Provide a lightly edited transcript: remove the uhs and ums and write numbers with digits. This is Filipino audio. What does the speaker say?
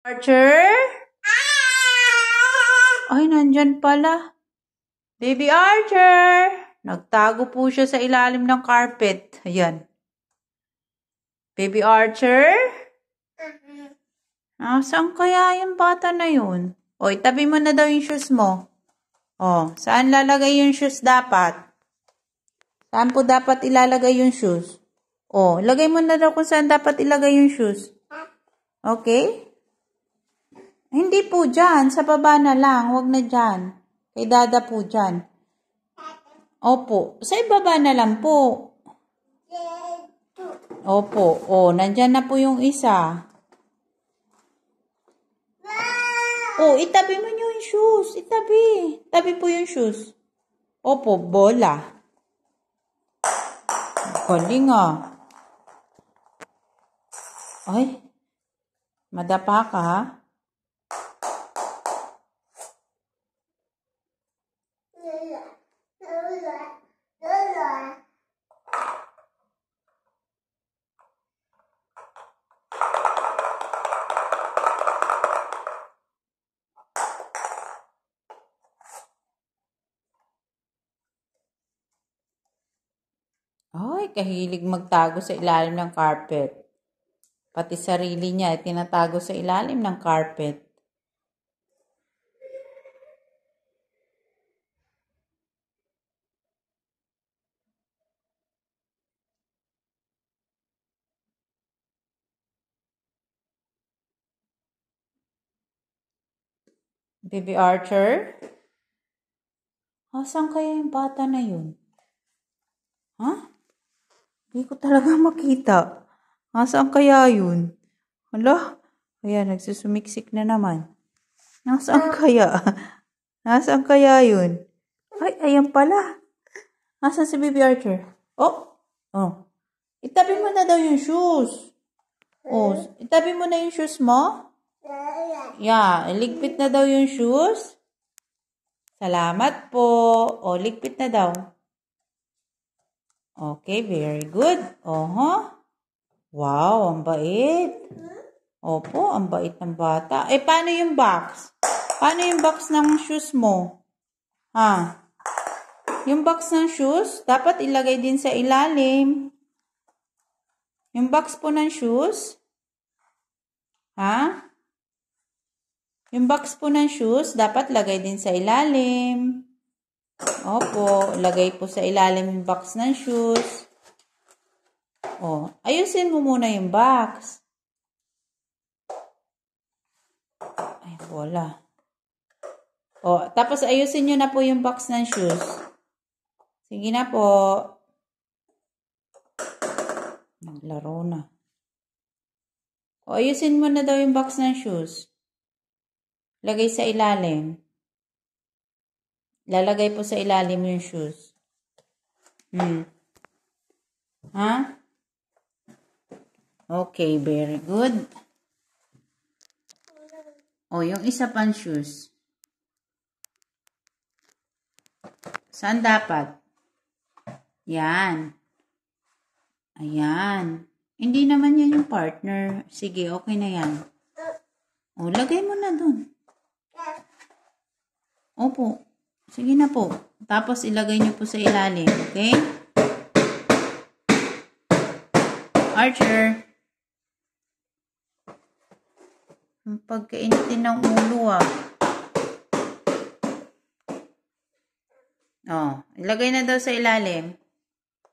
Archer? Ay, nandyan pala. Baby Archer! Nagtago po siya sa ilalim ng carpet. Ayan. Baby Archer? Saan kaya yung bata na yun? O, itabi mo na daw yung shoes mo. O, saan lalagay yung shoes dapat? Saan po dapat ilalagay yung shoes? O, lagay mo na daw kung saan dapat ilagay yung shoes. Okay? Hindi po dyan. Sa baba na lang. Huwag na dyan. Kay Dada po dyan. Opo. Sa ibaba na lang po. Opo. O, nandyan na po yung isa. O, itabi mo nyo yung shoes. Itabi. Itabi po yung shoes. Opo, bola. Galing ah. Ay, madapa ka ha? Ay, kahilig magtago sa ilalim ng carpet. Pati sarili niya ay tinatago sa ilalim ng carpet. Baby Archer? Asan kaya yung bata na yun? Ha? Hindi ko talaga makita. Nasaan kaya yun? Hala? Ayan, nagsusumiksik na naman. Nasaan kaya? Nasaan kaya yun? Ay, ayan pala. Nasaan si Baby Archer? Oh! Itabi mo na daw yung shoes. Oh, itabi mo na yung shoes mo? Yeah, ligpit na daw yung shoes. Salamat po. O, ligpit na daw. Okay, very good. Wow, ang bait. Opo, ang bait ng bata. Eh, paano yung box? Paano yung box ng shoes mo? Ha? Yung box ng shoes, dapat ilagay din sa ilalim. Yung box po ng shoes? Ha? Yung box po ng shoes, dapat lagay din sa ilalim. Opo, lagay po sa ilalim yung box ng shoes. O, ayusin mo muna yung box. Ay, wala. O, tapos ayusin nyo na po yung box ng shoes. Sige na po. Naglaro na. O, ayusin mo na daw yung box ng shoes. Lagay sa ilalim. Lalagay po sa ilalim yung shoes. Ha? Okay, very good. O, yung isa pang shoes. Saan dapat? Yan. Ayan. Hindi naman yan yung partner. Sige, okay na yan. O, lagay mo na dun. Opo. Sige na po. Tapos, ilagay nyo po sa ilalim. Okay? Archer. Ang pagkainitin ng ulo ah. O, ilagay na daw sa ilalim.